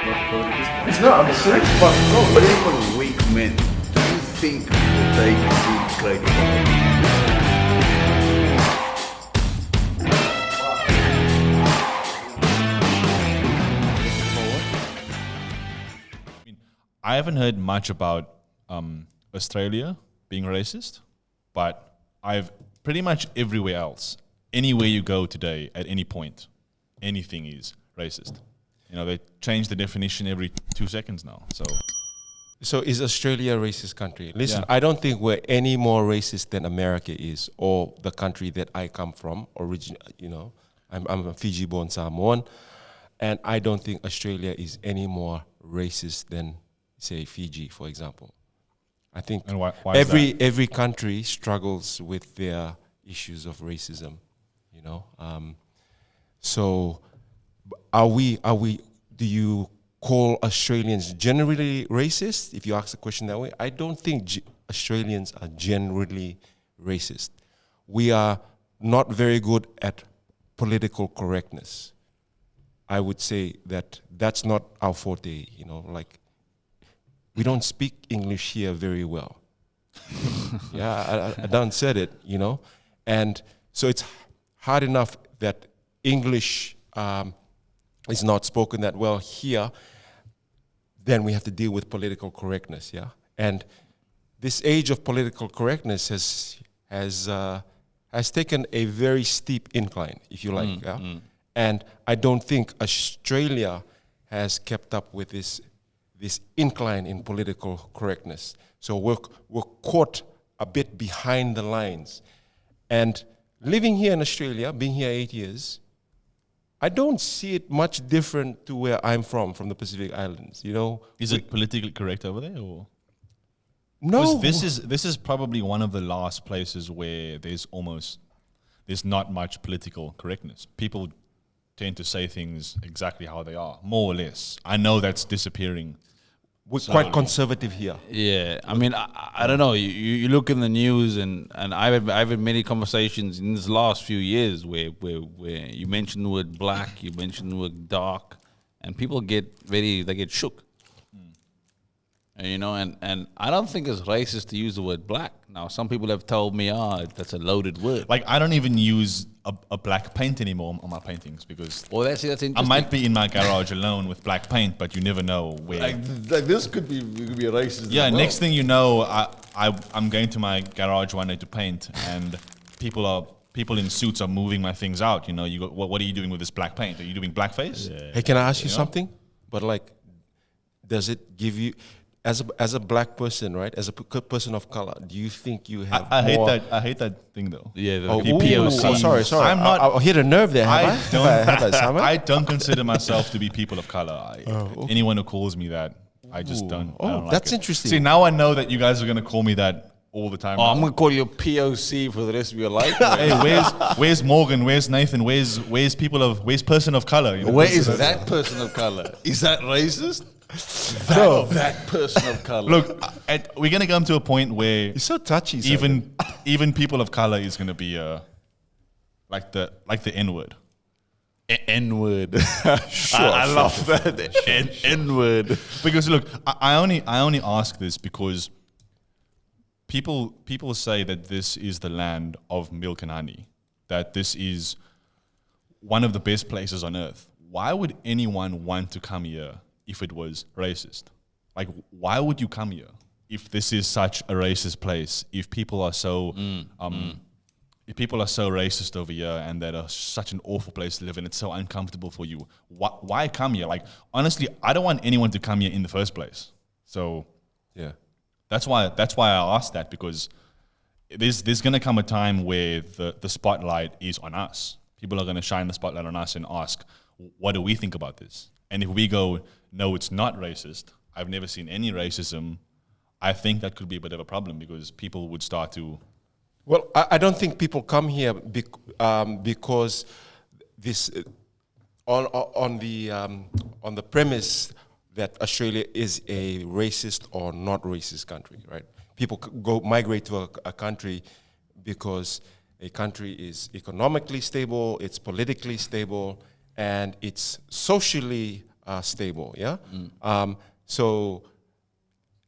not at this point. No, I'm serious. But no, Whatever weak men do you think that they can do great work? I haven't heard much about Australia being racist, but I've pretty much everywhere else, anywhere you go today, at any point, anything is racist. You know, they change the definition every 2 seconds now. So is Australia a racist country? Listen, Yeah. I don't think we're any more racist than America is, or the country that I come from. I'm a Fiji-born Samoan, and I don't think Australia is any more racist than, say, Fiji, for example. I think And why is that? every country struggles with their issues of racism. You know, so are we? Do you call Australians generally racist? If you ask the question that way, I don't think Australians are generally racist. We are not very good at political correctness. I would say that that's not our forte. You know, like we don't speak English here very well. I done said it. You know, and so it's hard enough that English is not spoken that well here. Then we have to deal with political correctness, yeah. And this age of political correctness has taken a very steep incline, if you like, yeah. And I don't think Australia has kept up with this incline in political correctness. So we're caught a bit behind the lines. And living here in Australia, being here 8 years, I don't see it much different to where I'm from the Pacific Islands. You know, Is it politically correct over there, or? no? 'Cause this is probably one of the last places where there's not much political correctness. People tend to say things exactly how they are, more or less. I know that's disappearing. We're slowly. quite conservative here. Yeah, I mean, I don't know. You look in the news, and I've had many conversations in this last few years where you mention the word black, you mention the word dark, and people get shook. And, you know, and I don't think it's racist to use the word black. Now, some people have told me, that's a loaded word. Like, I don't even use a black paint anymore on my paintings because Well, that's interesting. I might be in my garage alone with black paint, but you never know where. like this could be racist. Yeah, as well. next thing you know, I'm going to my garage one day to paint, and people in suits are moving my things out. You know, you go, what are you doing with this black paint? Are you doing blackface? Yeah. Hey, can I ask you something? But like, does it give you, as a black person, right? As a person of color, do you think you have? I hate more that. I hate that thing though. Yeah, the Oh, POC. sorry. I'm not- I hit a nerve there. Have I, Simon? I don't consider myself to be people of color. Anyone who calls me that, I just don't. I don't like that's it. interesting. See, now I know that you guys are gonna call me that all the time. Oh, now. I'm gonna call you POC for the rest of your life. Hey, where's Morgan? Where's Nathan? Where's person of color? You know? Where is that person of color? Is that racist? That person of color. Look, we're gonna come to a point where You're so touchy. Simon. even people of color is gonna be like the N-word. N-word. I love that. N-word. Because look, I only ask this because people say that this is the land of milk and honey, that this is one of the best places on earth. Why would anyone want to come here if it was racist? Like, why would you come here if this is such a racist place? If people are so if people are so racist over here and that are such an awful place to live in, it's so uncomfortable for you. Why come here? Like, honestly, I don't want anyone to come here in the first place. So Yeah. that's why I asked that, because there's gonna come a time where the spotlight is on us. People are gonna shine the spotlight on us and ask, what do we think about this? And if we go, no, it's not racist, I've never seen any racism, I think that could be a bit of a problem, because people would start to. Well, I don't think people come here because this on the premise that Australia is a racist or not racist country, right? People migrate to a country because a country is economically stable, it's politically stable, and it's socially stable. Yeah. So,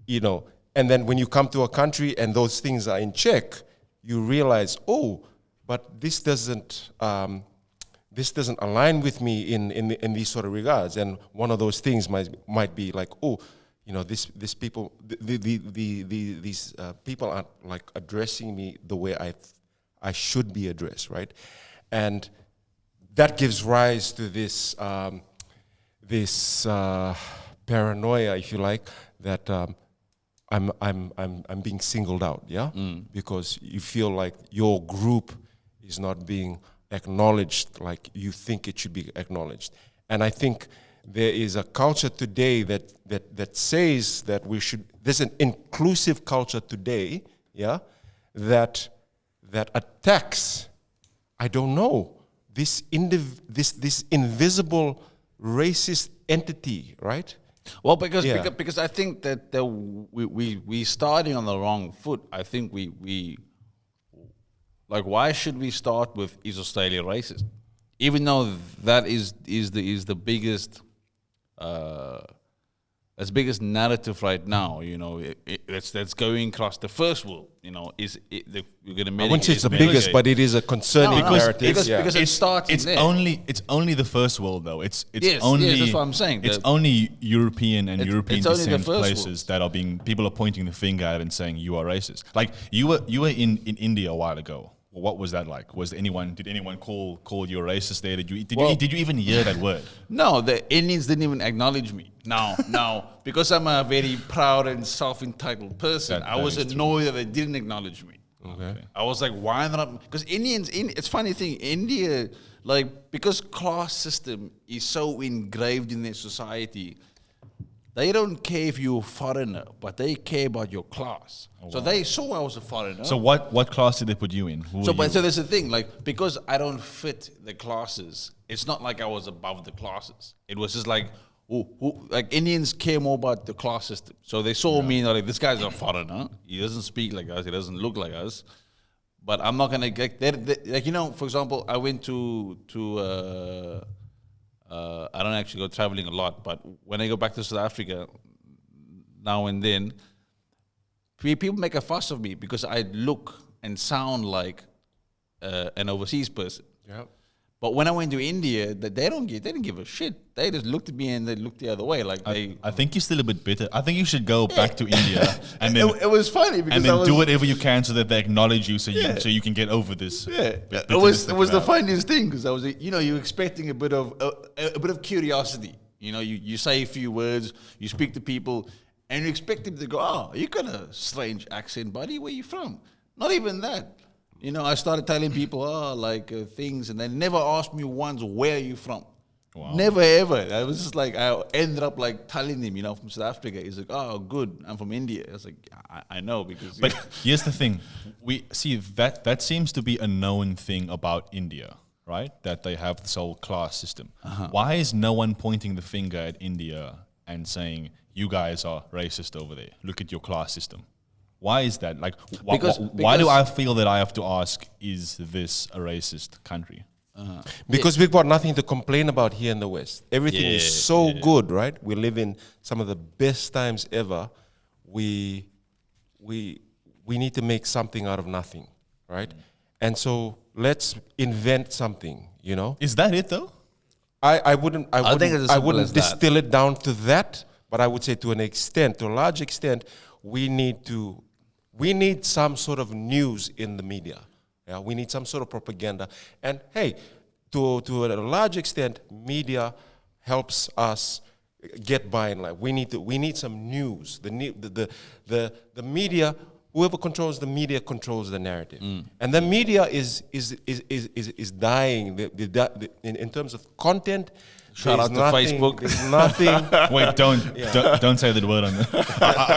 you know, and then when you come to a country and those things are in check, you realize, oh, but this doesn't align with me in these sort of regards. And one of those things might be like, oh, you know, these people, these people aren't like addressing me the way I should be addressed, right? And that gives rise to this paranoia, if you like, that I'm being singled out, yeah, because you feel like your group is not being acknowledged like you think it should be acknowledged. And I think there is a culture today that says that we should. There's an inclusive culture today, yeah, that attacks. I don't know this invisible racist entity, right? Well, because Yeah. because I think that we starting on the wrong foot. I think we like, why should we start with is Australia racist, even though that is the biggest biggest narrative right now. You know, that's going across the first world. You know, we're going to. I wouldn't say it's the biggest, but it is a concerning narrative. Because it starts. It's there. only the first world though. It's Yes, only yes, that's what I'm saying. It's only European and European it's only the descent first places worlds. that are being people are pointing the finger at and saying you are racist. Like you were in India a while ago. What was that like? Did anyone call you a racist there? Did you even hear that word? No, the Indians didn't even acknowledge me. Now, because I'm a very proud and self-entitled person, I was annoyed that they didn't acknowledge me. Okay. I was like, why not? Because it's funny thing, India, like, because class system is so engraved in their society, they don't care if you're a foreigner, but they care about your class. So they saw I was a foreigner. So what class did they put you in? So there's the thing, like, because I don't fit the classes, it's not like I was above the classes. It was just like, like Indians care more about the class system. So they saw me and they're like, this guy's a foreigner. He doesn't speak like us. He doesn't look like us. But I'm not gonna get like, you know. For example, I went to I don't actually go traveling a lot, but when I go back to South Africa now and then, people make a fuss of me because I look and sound like an overseas person. Yeah. But when I went to India, they didn't give a shit. They just looked at me and they looked the other way. Like I think you're still a bit bitter. I think you should go back to India and then it was funny because and then do whatever you can so that they acknowledge you, so you can get over this. Yeah, it was the funniest thing because I was, you know, you're expecting a bit of curiosity. You know, you say a few words, you speak to people, and you expect them to go, "Oh, you got a strange accent, buddy. Where you from?" Not even that. You know, I started telling people, things, and they never asked me once, "Where are you from?" Wow. Never ever. I was just like, I ended up like telling him, you know, from South Africa. He's like, "Oh, good. I'm from India." I was like, I know because. But here's the thing: we see that seems to be a known thing about India, right? That they have this whole class system. Why is no one pointing the finger at India and saying you guys are racist over there? Look at your class system. Why is that? Like, why do I feel that I have to ask, is this a racist country? Because we've got nothing to complain about here in the West. Everything is so good, right? We live in some of the best times ever. We need to make something out of nothing, right? And so let's invent something, you know? Is that it though? I wouldn't think it's as simple as that. distill it down to that, but I would say to a large extent, we need some sort of news in the media. Yeah, we need some sort of propaganda. And hey, to a large extent, media helps us get by in life. We need some news. The media, whoever controls the media controls the narrative. And the media is dying. In terms of content. Shout out to Facebook. There's nothing. Wait, don't say that word on there.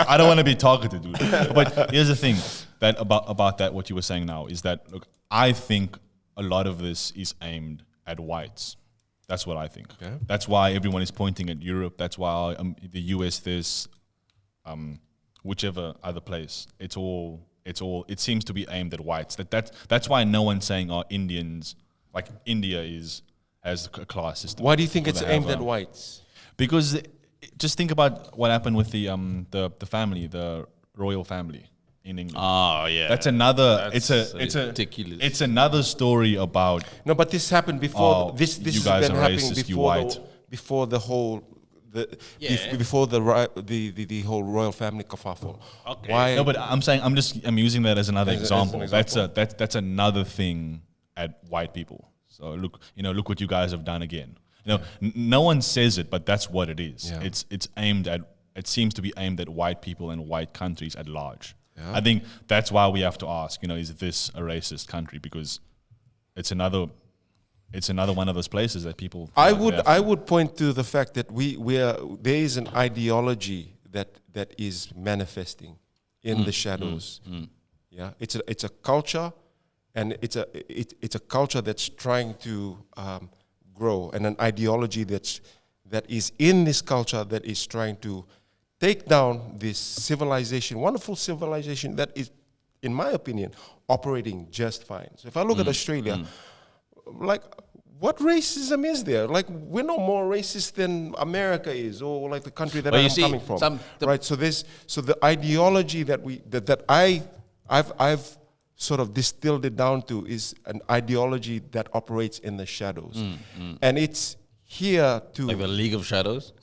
I don't want to be targeted, dude. But here's the thing that about that, what you were saying now is that, look, I think a lot of this is aimed at whites. That's what I think. Okay. That's why everyone is pointing at Europe. That's why the US, this, whichever other place. It seems to be aimed at whites. That's why no one's saying, Indians, like India has a class system. Why do you think Or it's they aimed have at whites? Because just think about what happened with the family, the royal family in England. Oh yeah, That's another. That's It's a ridiculous. It's another story about. No, but this happened before. Oh, This you has guys been are happening racist, you before white. before the whole Yeah. before the whole royal family kerfuffle. Okay. Why? No, but I'm using that as another As an example. example. That's another thing at white people. So look what you guys have done again. No one says it, but that's what it is. Yeah. It's aimed at. It seems to be aimed at white people and white countries at large. Yeah. I think that's why we have to ask. Is this a racist country? Because it's another one of those places that people. feel I like they would have to- I would point to the fact that there is an ideology that is manifesting in the shadows. Yeah, it's a culture, and it's a culture that's trying to grow, and an ideology that is in this culture that is trying to take down this civilization, wonderful civilization that is, in my opinion, operating just fine. So if I look at Australia, like, what racism is there? Like, we're no more racist than America is, or like the country that Well, you I'm see, coming from, the- right? So the ideology that I've sort of distilled it down to is an ideology that operates in the shadows, and it's here to like the League of Shadows.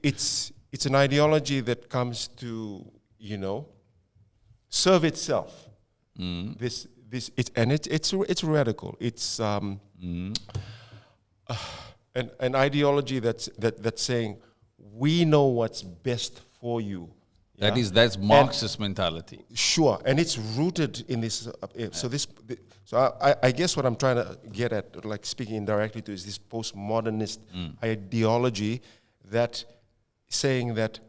it's an ideology that comes to serve itself. It's radical. It's an ideology that's saying we know what's best for you. That's Marxist mentality. Sure, and it's rooted in this. I guess what I'm trying to get at, like speaking indirectly to, is this postmodernist ideology that saying that,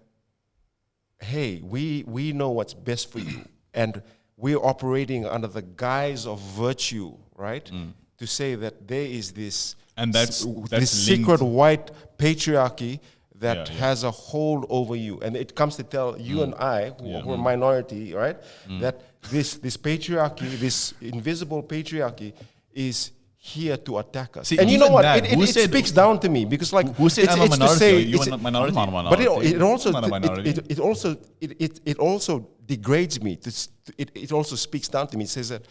hey, we know what's best for you, and we're operating under the guise of virtue, right? To say that there is this And that's this secret white patriarchy that Yeah. has a hold over you, and it comes to tell you and I, who are minority, right, that this patriarchy, this invisible patriarchy, is here to attack us. See, and you know even what? that, It who said- speaks down to me, because like Who said I'm a it's to minority? say- Are you it's- a minority? I'm not a but minority. it also I'm not a minority. it also degrades me. It also speaks down to me. It says that,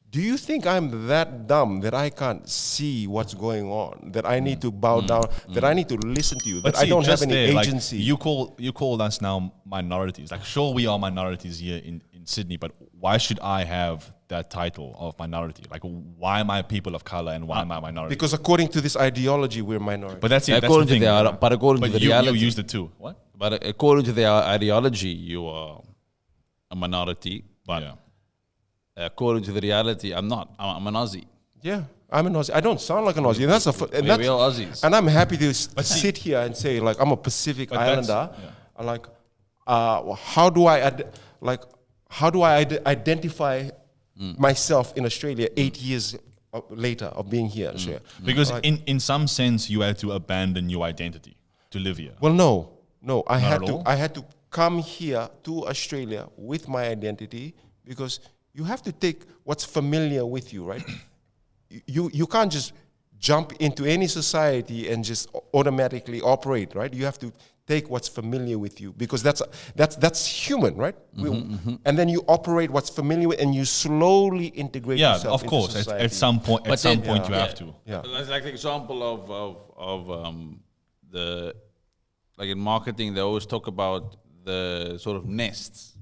do you think I'm that dumb that I can't see what's going on? That I need to bow down? That I need to listen to you? But That I see, don't have just any there, like, agency? you called us now minorities. Like, sure, we are minorities here in Sydney, but why should I have that title of minority? Like, why am I people of color and why am I minority? Because according to this ideology, we're minority. But that's it. That's According the to thing. their- but according to the you reality- used it too. What? But according to their ideology, you are a minority. But Yeah. according to the reality, I'm not. I'm an Aussie. Yeah, I'm an Aussie. I don't sound like an Aussie. That's We're all Aussies. And I'm happy to sit here and say, like, I'm a Pacific But that's- Islander. Like, how do I identify myself in Australia 8 years later of being here in Australia? Because in some sense, you had to abandon your identity to live here. Well, no. I at all? had to come here to Australia with my identity, because you have to take what's familiar with you, right? You can't just jump into any society and just automatically operate, right? You have to take what's familiar with you, because that's human, right? And then you operate what's familiar with, and you slowly integrate Yeah, yourself of into course. society. At some point, But then- you have to. Yeah. That's like the example of the like in marketing, they always talk about the sort of nests.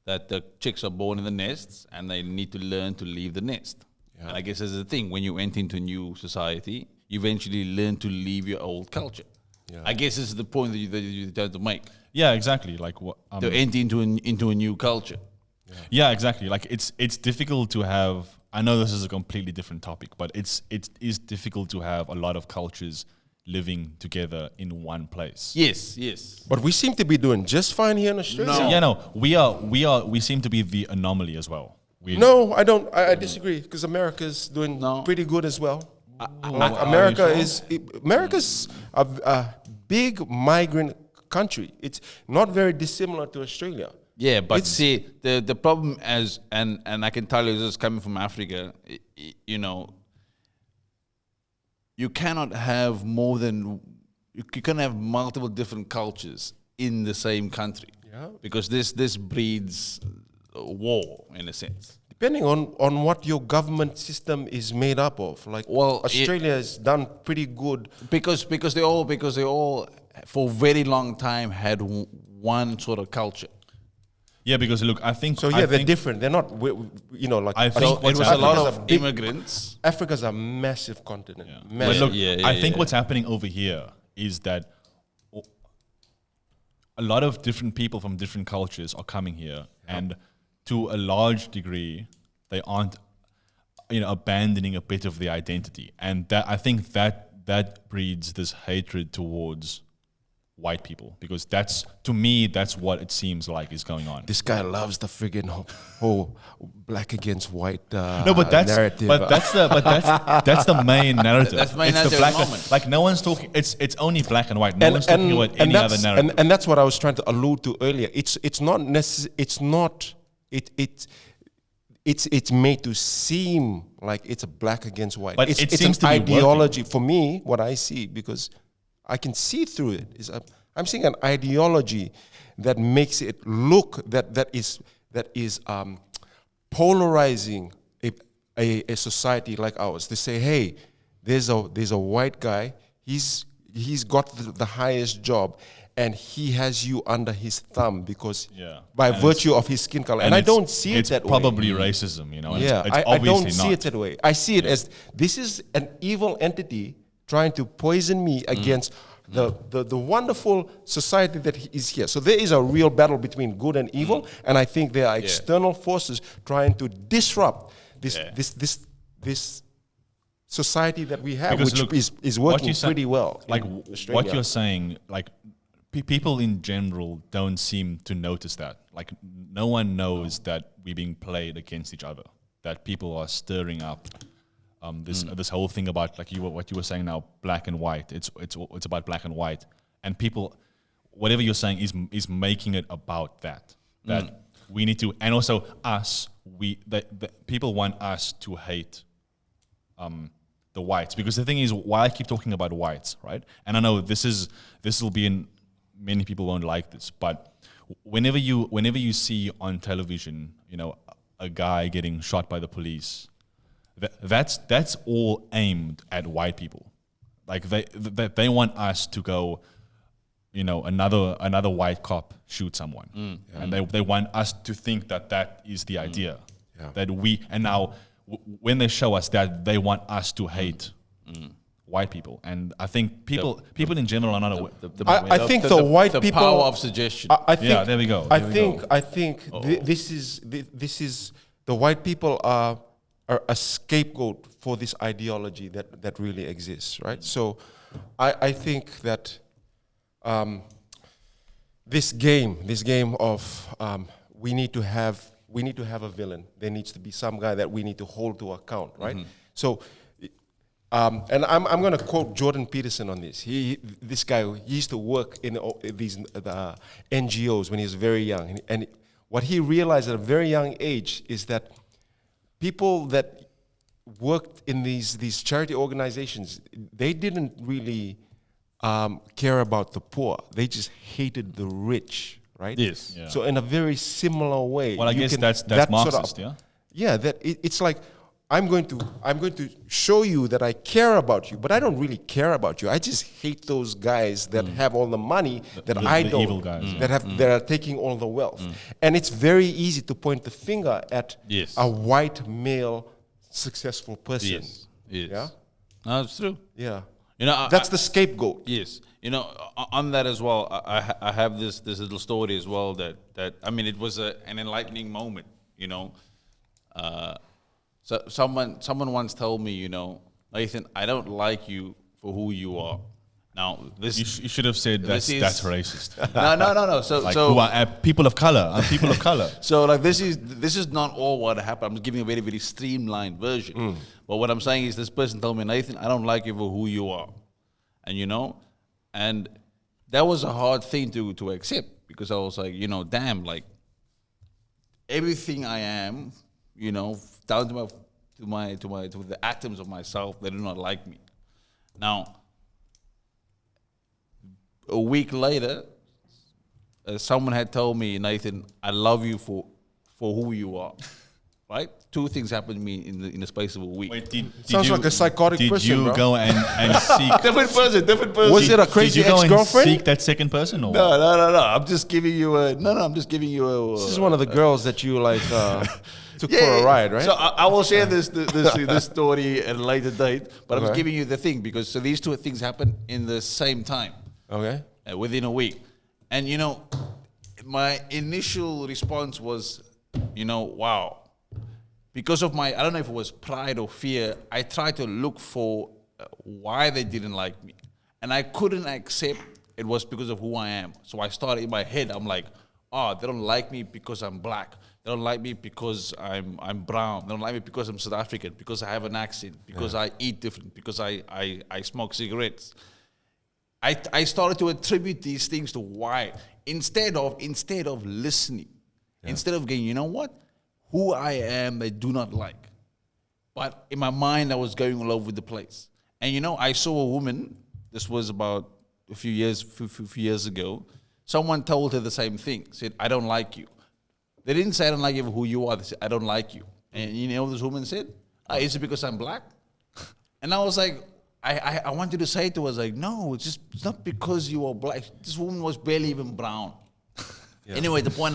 That the chicks are born in the nests and they need to learn to leave the nest. And I guess that's the thing, when you enter into a new society, you eventually learn to leave your old culture. Yeah. I guess this is the point that you tend to make. Yeah, exactly. Like what? To enter into a new culture. Yeah, exactly. Like it's difficult to have. I know this is a completely different topic, but it is difficult to have a lot of cultures living together in one place. Yes. But we seem to be doing just fine here in Australia. No. Yeah, no, we seem to be the anomaly as well. No, I don't. I disagree, because America's doing No. pretty good as well. Are America's a big migrant country. It's not very dissimilar to Australia. Yeah, but It's- see, the problem and I can tell you this coming from Africa, you cannot have you cannot have multiple different cultures in the same country. Yeah. Because this breeds war in a sense. Depending on what your government system is made up of. Like, Well, Australia has done pretty good. Because they all for a very long time had one sort of culture. Yeah, because look, I think So I yeah, they're think- different. They're not, like I think So what's it was a lot Africa's of a big- immigrants. Africa's a massive continent. But Massive. look, Yeah, I yeah, think yeah. what's happening over here is that a lot of different people from different cultures are coming here, and to a large degree, they aren't, abandoning a bit of their identity, and that I think that breeds this hatred towards white people, because to me that's what it seems like is going on. This guy loves the friggin' whole black against white No, but narrative. that's the main narrative. That's the main It's narrative at the moment. Like no one's talking. It's only black and white. No one's talking about any other narrative. And that's what I was trying to allude to earlier. It's not necessary. It's made to seem like it's a black against white. But it's it an seems to be ideology for me. What I see, because I can see through it, is I'm seeing an ideology that makes it look that is polarizing a society like ours. They say, hey, there's a white guy. He's got the highest job, and he has you under his thumb because by And virtue of his skin color. And I don't see it that way. It's probably racism, and Yeah, it's I obviously don't see not. it that way. I see it as this is an evil entity trying to poison me against the wonderful society that is here. So there is a real battle between good and evil, and I think there are external forces trying to disrupt this society that we have, Because which look, is what working you say- pretty well. Like in what Australia. you're saying, like people in general don't seem to notice that. Like no one knows that we're being played against each other. That people are stirring up this whole thing about what you were saying now, black and white. It's about black and white, and people, whatever you're saying is making it about that. That we need to, and also us. People want us to hate the whites, because the thing is, why I keep talking about whites, right? And I know this will be in, many people won't like this, but whenever you see on television, a guy getting shot by the police, that's all aimed at white people. Like they want us to go, another white cop shoot someone, and they want us to think that is the idea, that we, and now when they show us that, they want us to hate white people. And I think people in general are not aware. I think the white the people power of suggestion. I think, Yeah, there we go. I think this is the white people are a scapegoat for this ideology that really exists, right? So I think that this game of we need to have a villain. There needs to be some guy that we need to hold to account, right? So. And I'm going to quote Jordan Peterson on this. This guy, he used to work in these NGOs when he was very young. And what he realized at a very young age is that people that worked in these charity organizations, they didn't really care about the poor. They just hated the rich, right? Yes. Yeah. So in a very similar way. Well, I you guess can- that's that sort of- Marxist, yeah? Yeah, it's like I'm going to show you that I care about you, but I don't really care about you. I just hate those guys that have all the money that I the don't. evil guys, That are taking all the wealth, and it's very easy to point the finger at Yes. a white male successful person. Yes. Yes. Yeah, No, it's true. yeah. That's the scapegoat. Yes, on that as well, I have this little story as well that I mean, it was an enlightening moment. So someone once told me, Nathan, I don't like you for who you are. Now this You should have said this is- that's racist. no. So Like so who are people of color? I'm people of color. So like this is not all what happened. I'm giving a very, very streamlined version. But what I'm saying is this person told me, Nathan, I don't like you for who you are. And that was a hard thing to accept, because I was like, damn, like everything I am, down to the atoms of myself, they do not like me. Now, a week later, someone had told me, Nathan, I love you for who you are. Right? 2 things happened to me in the space of a week. Wait, did Sounds you, like a psychotic did person, you bro. go and seek? Different person. Was it a crazy Did you go and ex-girlfriend? seek that second person or? No. I'm just giving you a. No. I'm just giving you a. This is one of the girls that you like took for a ride, right? So I will share this story at a later date, but I'm just Okay. giving you the thing because so these 2 things happen in the same time, Okay. within a week, and my initial response was, wow, because of my I don't know if it was pride or fear, I tried to look for why they didn't like me, and I couldn't accept it was because of who I am. So I started in my head. I'm like, they don't like me because I'm black. They don't like me because I'm brown. They don't like me because I'm South African, because I have an accent, because I eat different, because I smoke cigarettes. I started to attribute these things to why instead of listening, instead of going, you know what, who I am they do not like. But in my mind I was going all over the place. And I saw a woman, this was about a few years ago, someone told her the same thing, said, I don't like you. They didn't say I don't like you for who you are, they said, I don't like you. And you know what this woman said? Is it because I'm black? And I was like, I wanted to say to her, I was like, no, it's not because you are black. This woman was barely even brown. Anyway, the point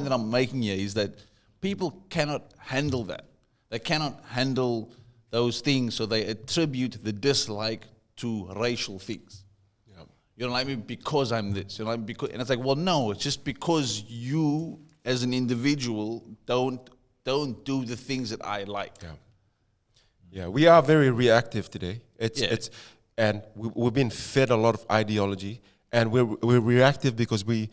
that I'm making here is that people cannot handle that. They cannot handle those things, so they attribute the dislike to racial things. You don't like me because I'm this. You don't like me because, and it's like, well, no, it's just because you, as an individual, don't do the things that I like. Yeah, we are very reactive today. And we've been fed a lot of ideology, and we're reactive because we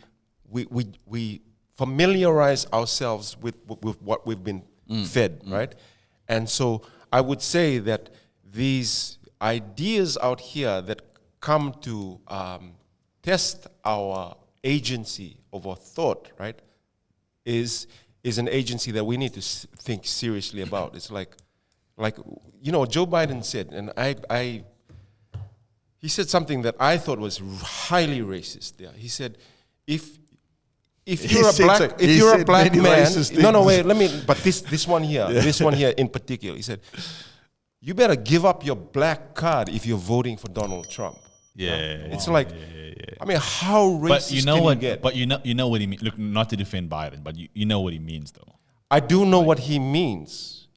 familiarize ourselves with what we've been fed, right? And so I would say that these ideas out here that come to test our agency of our thought, right, is an agency that we need to think seriously about. It's like Joe Biden said, and he said something that I thought was highly racist. Yeah, he said, if you're a black man, but this one here in particular, he said, you better give up your black card if you're voting for Donald Trump. It's like, I mean, how racist can you get? But you know what he means. Look, not to defend Biden, but you know what he means, though. I do know what he means.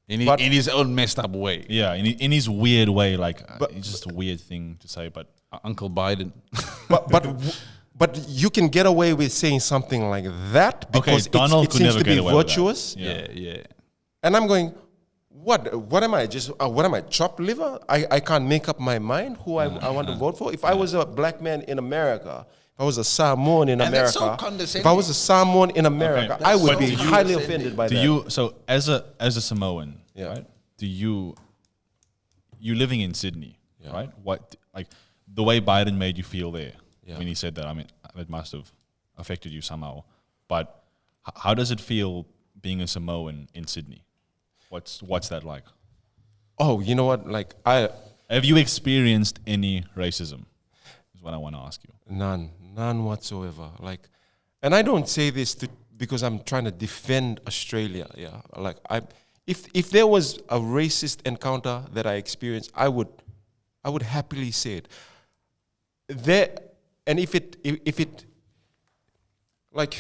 In his own messed up way. Yeah, in his weird way, it's just a weird thing to say, but Uncle Biden. But you can get away with saying something like that because it seems to be virtuous. Yeah. And I'm going, what am I? What am I, chopped liver? I can't make up my mind who I want to vote for. If I was a black man in America, if I was a Samoan in America, so condescending. if I was a Samoan in America, I would be highly offended by that. So as a Samoan, right? You living in Sydney, right? What, like, the way Biden made you feel there when he said that? I mean, it must have affected you somehow. But how does it feel being a Samoan in Sydney? What's that like? Oh, you know what? Like, have you experienced any racism? Is what I want to ask you. None whatsoever. Like, and I don't say this because I'm trying to defend Australia. Yeah, like if there was a racist encounter that I experienced, I would happily say it. And if it like,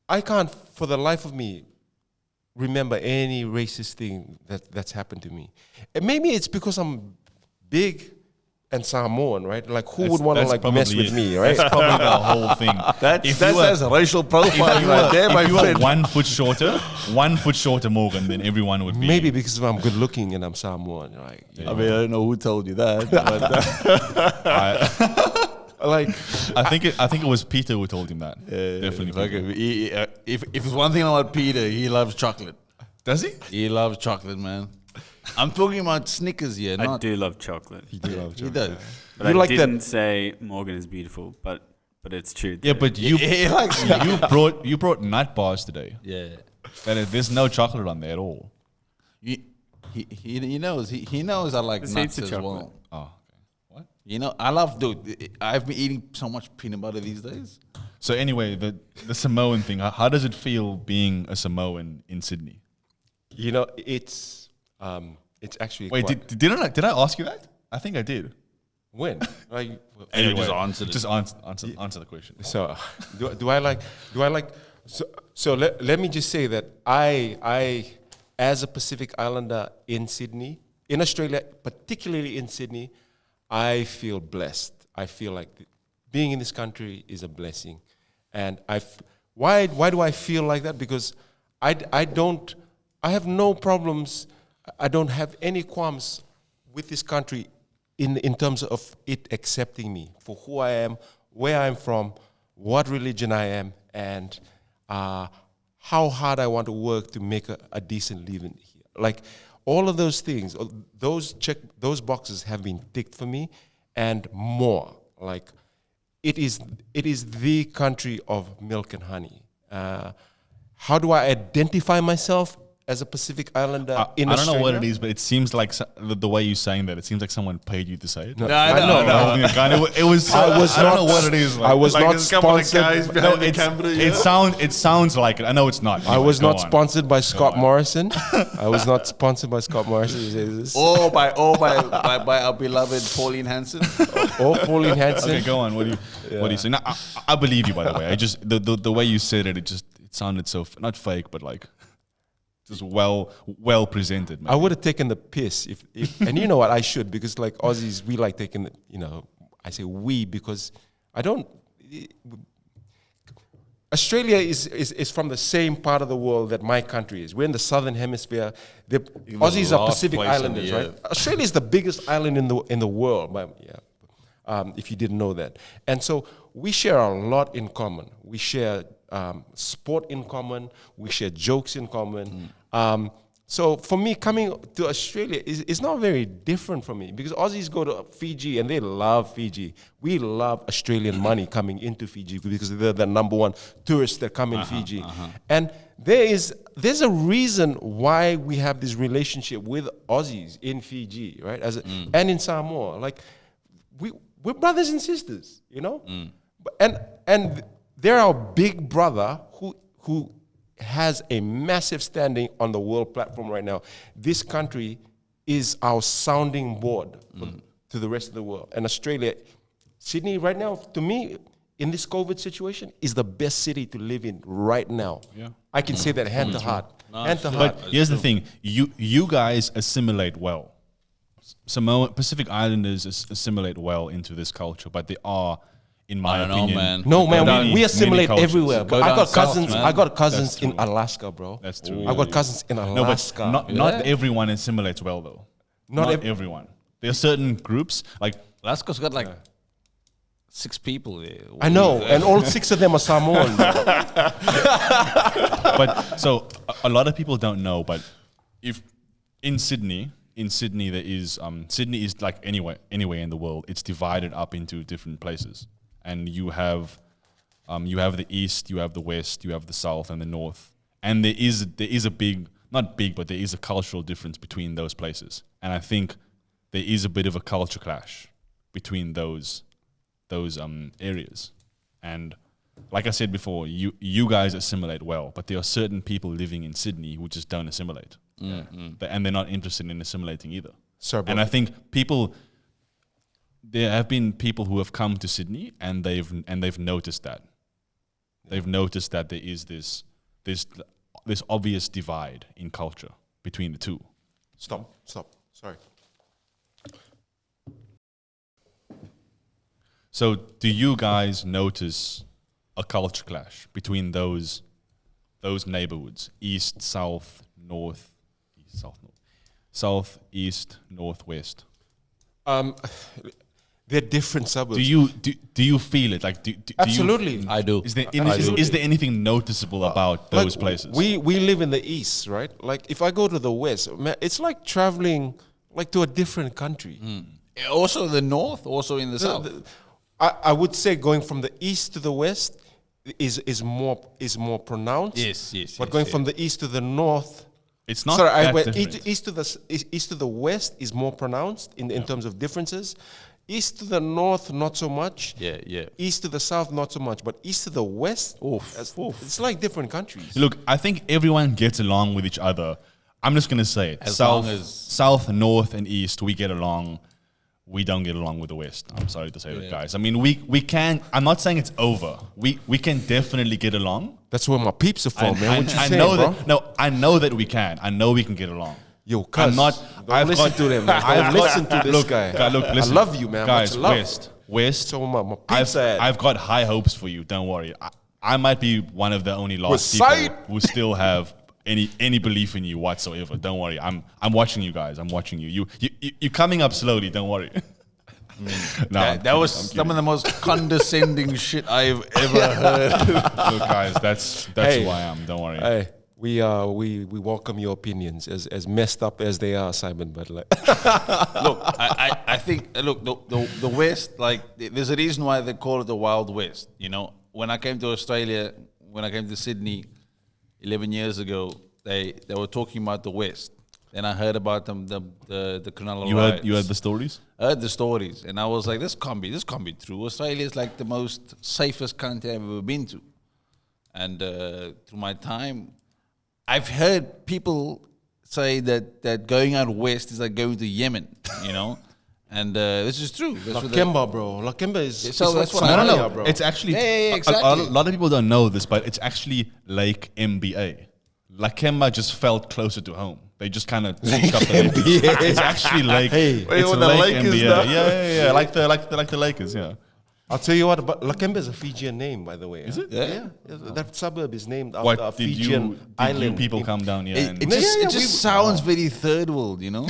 I can't for the life of me remember any racist thing that's happened to me. And maybe it's because I'm big and Samoan, right? Like, who would want to mess with me, right? That's probably the whole thing. That's a racial profile right there, my if you were friend. 1 foot shorter, Morgan, then everyone would be. Maybe because I'm good looking and I'm Samoan, right? I mean, I don't know who told you that. But I think it was Peter who told him that. Definitely. Okay. If it's one thing about Peter, he loves chocolate. Does he? He loves chocolate, man. I'm talking about Snickers here. I do love chocolate. He does. But I didn't say Morgan is beautiful, but it's true. Yeah, but you brought nut bars today. Yeah. And there's no chocolate on there at all. He he knows. He knows I like There's nuts heaps of as chocolate. well. Oh, okay. What? You know, I love, dude. I've been eating so much peanut butter these days. So anyway, the Samoan thing. How does it feel being a Samoan in Sydney? You know, it's actually Wait, quite, did I ask you that? I think I did. when like Anyway, just answered it. Just answer the question. so do I like so let me just say that I as a Pacific Islander in Sydney, in Australia, particularly in Sydney, I feel blessed. I feel like being in this country is a blessing. And why do I feel like that? Because I have no problems. I don't have any qualms with this country in terms of it accepting me for who I am, where I'm from, what religion I am, and how hard I want to work to make a decent living here. Like all of those things, those boxes have been ticked for me, and more. Like it is the country of milk and honey. How do I identify myself as a Pacific Islander in Australia? I don't know what it is, but it seems like the way you're saying that, it seems like someone paid you to say it. No, I know. It was. I don't know what it is. I was not there's a couple of sponsored. guys behind the camera. It sounds like it. I know it's not. I was Go not on. sponsored by Scott Morrison. I was not sponsored by Scott Morrison. Or by our beloved Pauline Hanson. Or Pauline Hanson. Okay, go on. What do you say? No, I believe you, by the way. I just the way you said it, it sounded so not fake, but like just well presented. Maybe. I would have taken the piss if and you know what, I should, because like Aussies, we like taking the, I say we because I don't. Australia is from the same part of the world that my country is. We're in the southern hemisphere. The Aussies are last Pacific place on the Islanders, right? earth. Australia is the biggest island in the world. If you didn't know that. And so we share a lot in common. We share sport in common. We share jokes in common. So for me, coming to Australia is not very different from me, because Aussies go to Fiji and they love Fiji. We love Australian money coming into Fiji because they're the number one tourists that come in Fiji. And there's a reason why we have this relationship with Aussies in Fiji, right? And in Samoa. Like we're brothers and sisters, And they're our big brother who has a massive standing on the world platform right now. This country is our sounding board to the rest of the world. And Australia, Sydney right now, to me, in this COVID situation, is the best city to live in right now. Yeah. I can say that hand to heart. Hand to heart. But here's the thing: you guys assimilate well. Pacific Islanders assimilate well into this culture, but they are, in my opinion, man. No, man, many- we assimilate many cultures. everywhere. Go But I down got south, cousins. man. I got cousins That's in true. Alaska, bro. That's true. I got cousins in No, Alaska. but not everyone assimilates well, though. Not everyone. There are certain groups like Alaska's got like 6 people there. I know, and all 6 of them are Samoan. but so a lot of people don't know, but if in Sydney there is Sydney is like anywhere in the world, it's divided up into different places, and you have the east, you have the west, you have the south and the north, and there is a big, not big, but there is a cultural difference between those places, and I think there is a bit of a culture clash between those areas, and like I said before, you guys assimilate well, but there are certain people living in Sydney who just don't assimilate, and they're not interested in assimilating either. Sorry, and I think there have been people who have come to Sydney and they've noticed that. They've noticed that there is this obvious divide in culture between the two. Stop. Sorry. So do you guys notice a culture clash between those neighborhoods, east, south, north, south, east, northwest? They're different suburbs. Do you feel it? Like Absolutely. I do. Is there anything noticeable about those places? We live in the east, right? Like if I go to the west, man, it's like traveling like to a different country. Also the north, also in the south. I would say going from the east to the west is more pronounced. Yes. But going from the east to the north, It's not Sorry, that went different. east to the west is more pronounced in terms of differences. East to the north, not so much. Yeah. East to the south, not so much. But east to the west, it's like different countries. Look, I think everyone gets along with each other. I'm just gonna say it. As South, long as- south, north, and east, we get along. We don't get along with the west. I'm sorry to say that, guys. I mean, we can. I'm not saying it's over. We can definitely get along. That's where my peeps are from, man. What you I saying, know bro? that. No, I know that we can. I know we can get along. Yo, I'm cuz, not. don't listen to them, man. Don't listen to this guy. Look, listen. I love you, man. Guys, Much love. West. So my peeps are I've got high hopes for you. Don't worry. I might be one of the only lost West people side. who still have any belief in you whatsoever. Don't worry. I'm watching you guys. I'm watching you. You're coming up slowly. Don't worry. No, I'm That kidding, was I'm some of the most condescending shit I've ever heard. kidding. Look, guys, that's Hey. who I am. Don't worry. Hey, we welcome your opinions, as messed up as they are, Simon. But like, Look, I think the West, like there's a reason why they call it the Wild West. You know, when I came to Australia, when I came to Sydney 11 years ago, they were talking about the West. Then I heard about them, the Cronulla riots. You heard the stories? I heard the stories, and I was like, this can't be true. Australia is like the most safest country I've ever been to. And through my time, I've heard people say that going out west is like going to Yemen, you know? And this is true. That's what they- Lakemba, bro. Lakemba is So it's that's like what I Somalia, know. bro. It's actually Yeah, a exactly. lot of people don't know this, but it's actually Lake MBA. Lakemba just felt closer to home. They just kind of switched up the Lakers. It's actually Lake. Hey. It's with the Lake Lakers MBA. now? Yeah. Like the Lakers. Yeah. I'll tell you what, but Lakemba is a Fijian name, by the way. Is it? Yeah. That suburb is named after a What did Fijian you island. people come down here? It, and it just, Yeah, it just sounds very third world, you know?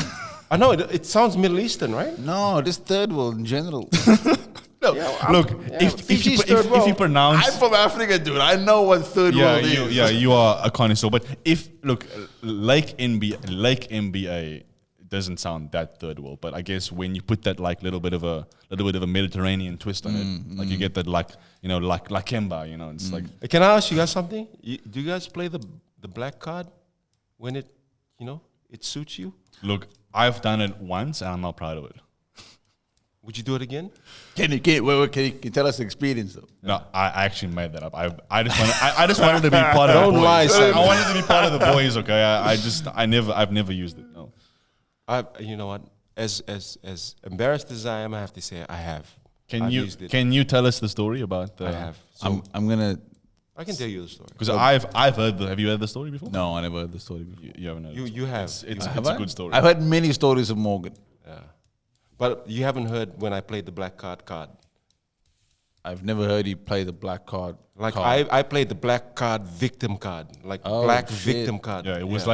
I know it sounds Middle Eastern, right? No, just third world in general. Look, if Fiji's you third if world. you pronounce I'm from Africa, dude. I know what third world is. you are a connoisseur. But if Lake MBA doesn't sound that third world, but I guess when you put that like little bit of a Mediterranean twist on it, like you get that like Lakemba, you know, it's like Can I ask you guys something? Do you guys play the black card when it suits you? look, I've done it once and I'm not proud of it. Would you do it again? Can you tell us the experience though? No, I actually made that up. I just wanted to be part of Don't the boys. lie, Simon. I wanted to be part of the boys. Okay, I've never used it. No. You know what? As embarrassed as I am, I have to say I have. I've used it. Can you tell us the story about? I have. So I'm gonna. I can tell you the story. Because I've heard. Have you heard the story before? No, I never heard the story before. You haven't heard. it. You have. It's Have a I? good story. I've heard many stories of Morgan. Yeah. But you haven't heard when I played the black card. I've never heard you play the black card. Like card. I played the black card victim card, like Oh, black shit. victim card. Yeah, it was Yeah?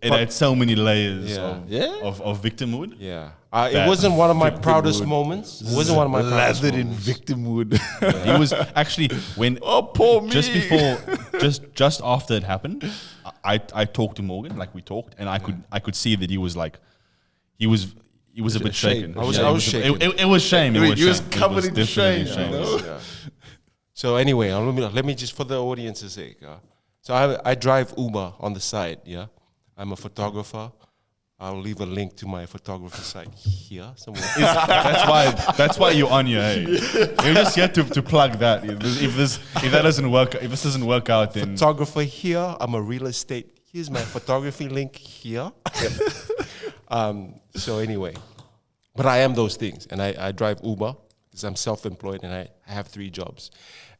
it had so many layers Yeah. of victimhood. Yeah. It That wasn't one of my victimhood. proudest moments. It wasn't one of my proudest lathered in moments. victimhood. He was actually when poor me. just before just after it happened, I talked to Morgan, like we talked, and I could see that he was a bit shaken. I was it shaken. It was shame. It was He was shame. covered It in was definitely shame, you know? Yeah. So anyway, let me just for the audience's sake. So I drive Uber on the side. Yeah, I'm a photographer. I'll leave a link to my photography site here somewhere. That's why you're on your hey. You just get to plug that. If this doesn't work out, then Photographer here. I'm a real estate. Here's my photography link here. So anyway, but I am those things, and I drive Uber because I'm self-employed and I have 3 jobs.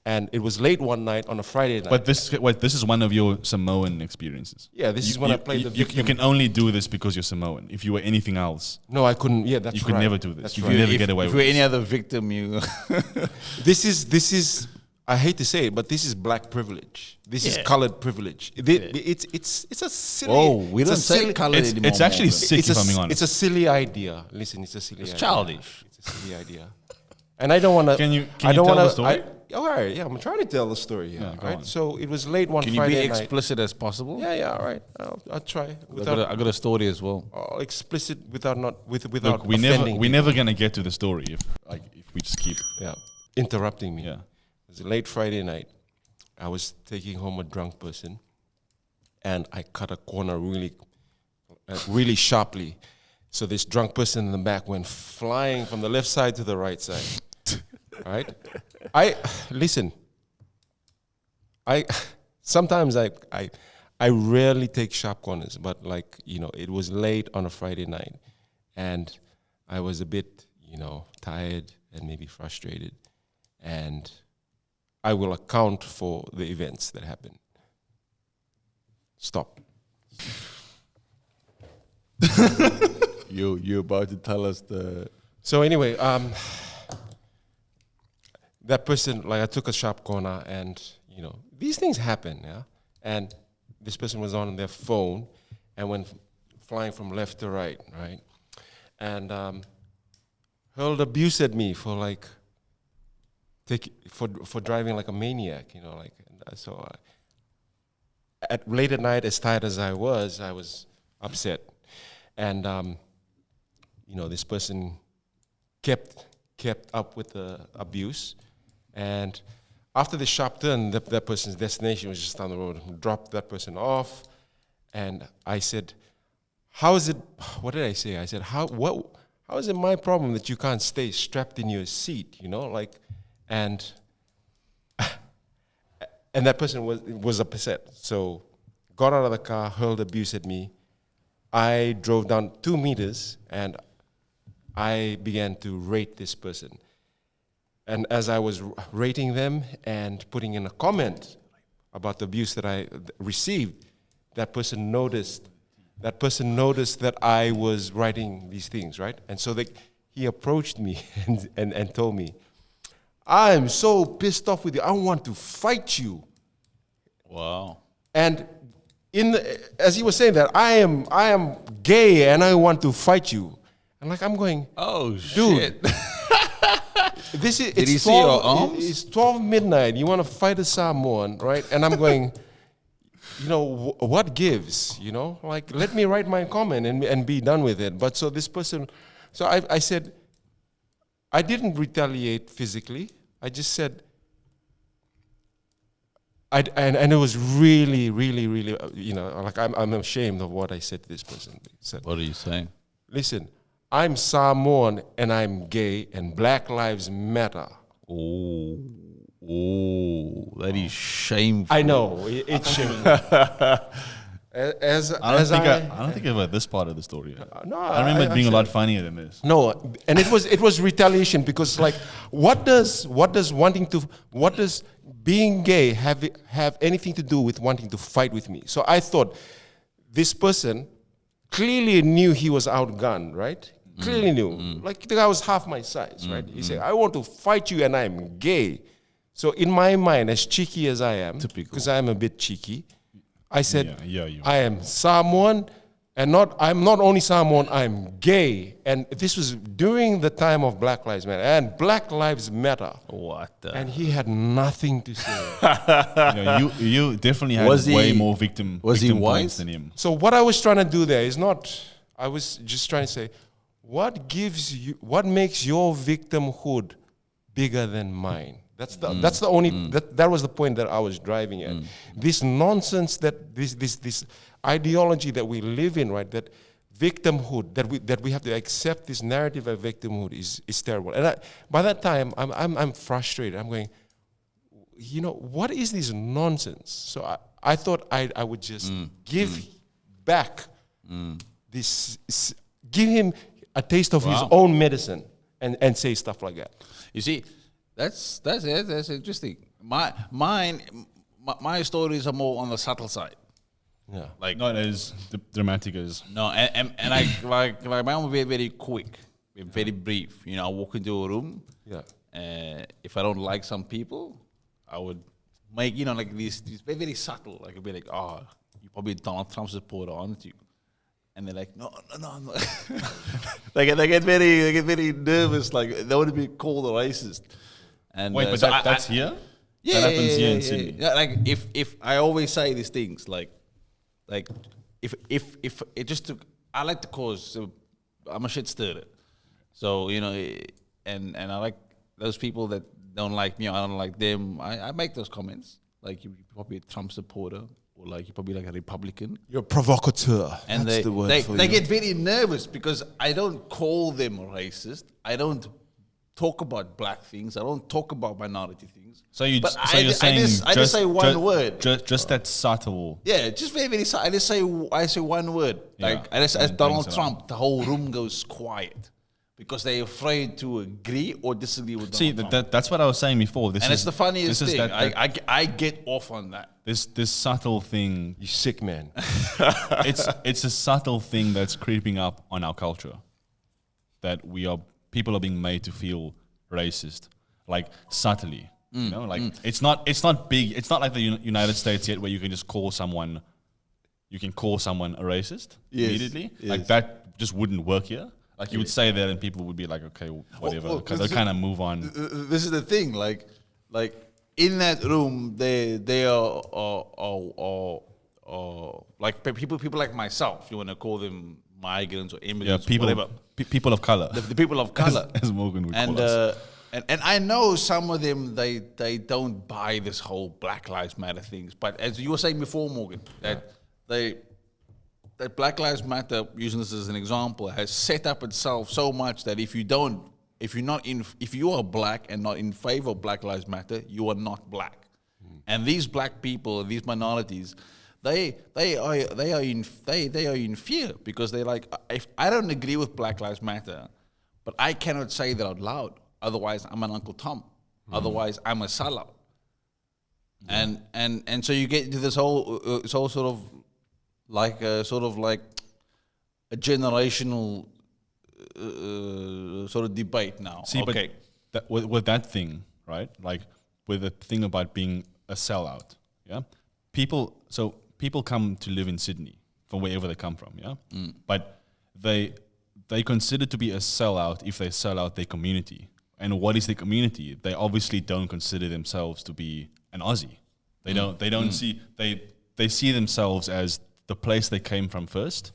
And it was late one night on a Friday night. But this is one of your Samoan experiences. Yeah, this is when I played the You victim. can only do this because you're Samoan. If you were anything else, No, I couldn't. Yeah, that's you could right. never do this. That's You right. could never get away If with you're any this. other victim, you. This is. I hate to say it, but this is black privilege. This is colored privilege. It's a silly. Oh, we it's a don't say silly- colored anymore. It's actually Morgan. sick, It's if a, I'm being s- honest. it's a silly idea. Listen, it's a silly It's idea. childish. It's a silly idea. And I don't want to. Can you I don't tell wanna, the story? all right, yeah, I'm trying to tell the story here. Yeah, go right? on. So it was late one Can you be Friday night. explicit as possible? Yeah, all right. I'll try. I got a story as well. Explicit without without Look, we're offending never gonna get to the story if we just keep. Yeah, interrupting me. Yeah. It was a late Friday night. I was taking home a drunk person, and I cut a corner really sharply. So this drunk person in the back went flying from the left side to the right side. Right? Listen. Sometimes I rarely take sharp corners, but like, it was late on a Friday night and I was a bit, tired and maybe frustrated, and I will account for the events that happen. Stop. You about to tell us the... So anyway, that person, like, I took a sharp corner, and these things happen, yeah. And this person was on their phone and went flying from left to right, and hurled abuse at me for like for driving like a maniac, so late at night, as tired as I was upset, and this person kept up with the abuse, and after the sharp turn, that person's destination was just down the road. Dropped that person off, and I said, "How is it?" What did I say? I said, "How is it my problem that you can't stay strapped in your seat?" And that person was upset. So got out of the car, hurled abuse at me. I drove down 2 meters, and I began to rate this person. And as I was rating them and putting in a comment about the abuse that I received, that person noticed that I was writing these things, right? And so he approached me and told me, "I am so pissed off with you. I want to fight you." Wow. And as he was saying that, I am gay and I want to fight you. And like, I'm going, Oh, dude, shit. Did he see your arms? It's 12 midnight. You want to fight a Samoan, right? And I'm going, what gives? Like, let me write my comment and be done with it. But so this person, so I said, I didn't retaliate physically. I just said, and it was really, really, really, like I'm ashamed of what I said to this person. What are you saying? Listen, I'm Samoan and I'm gay and Black Lives Matter. Oh, that is shameful. I know, it's shameful. I don't think about this part of the story. No, I remember it being a lot funnier than this. No, and it was retaliation, because like, what does being gay have anything to do with wanting to fight with me? So I thought this person clearly knew he was outgunned, right? Clearly knew. Like, the guy was half my size, right? He said, "I want to fight you and I'm gay." So in my mind, as cheeky as I am, because I am a bit cheeky, I said, I am Samoan, and I'm not only Samoan, I'm gay. And this was during the time of Black Lives Matter, and Black Lives Matter. What the? And he had nothing to say. You definitely had way more victim he points wise? than him. So what I was trying to do there is I was just trying to say, what makes your victimhood bigger than mine? That's the only that was the point that I was driving at. This nonsense, this ideology that we live in, right? That victimhood, that we have to accept this narrative of victimhood is terrible. And by that time, I'm frustrated. I'm going, what is this nonsense? So I thought I would just give back give him a taste of his own medicine and say stuff like that. You see, that's interesting. My stories are more on the subtle side. Yeah. Like, Not as dramatic as... no, and I like mine will be very quick, very brief. I walk into a room. Yeah. If I don't like some people, I would make like these very, very subtle. Like, it'd be like, "Oh, you probably Donald Trump supporter, aren't you?" And they're like, no, I'm not. they get very nervous. Like, they want to be called a racist. And Wait, but so that's here? Yeah, that happens here in Sydney. Yeah, like, if I always say these things, like if it just took, I like to cause. I'm a shit stirrer, so and I like those people that don't like me. I don't like them. I make those comments. Like, you're probably a Trump supporter or or like you're probably like a Republican. You're a provocateur. And That's they, the word they, for they you. get very nervous because I don't call them racist. I don't talk about black things. I don't talk about minority things. So you're I saying just say one word. Just that subtle. Yeah, just very, very. I say one word. Yeah. Like I just And as it Donald brings it on. Trump, the whole room goes quiet because they're afraid to agree or disagree with See, Donald Trump. that's what I was saying before. This And is it's the funniest this is thing. that I get off on that. this subtle thing. You sick man. It's a subtle thing that's creeping up on our culture. That people are being made to feel racist, like subtly. You know, like it's not big. It's not like the United States yet, where you can just call someone a racist immediately. yes. Like that just wouldn't work here. Like you would say that, and people would be like, okay, whatever, Well, because they kind of move on. This is the thing. Like in that room, they are like people like myself. You want to call them migrants or Yeah, immigrants, people, whatever. People of color, The people of color. as Morgan would and call us. and I know some of them they don't buy this whole Black Lives Matter things. But as you were saying before, Morgan, that Black Lives Matter, using this as an example, has set up itself so much that if you are black and not in favor of Black Lives Matter, you are not black. And these black people, these minorities, they are in fear because they're like, if I don't agree with Black Lives Matter, but I cannot say that out loud. Otherwise, I'm an Uncle Tom. Otherwise, I'm a sellout. And so you get into this whole sort of like a a generational sort of debate now. See, okay. but with that thing, right? Like with the thing about being a sellout, yeah. People come to live in Sydney from wherever they come from, yeah. But they consider to be a sellout if they sell out their community. And what is the community? They obviously don't consider themselves to be an Aussie. They don't see they see themselves as the place they came from first,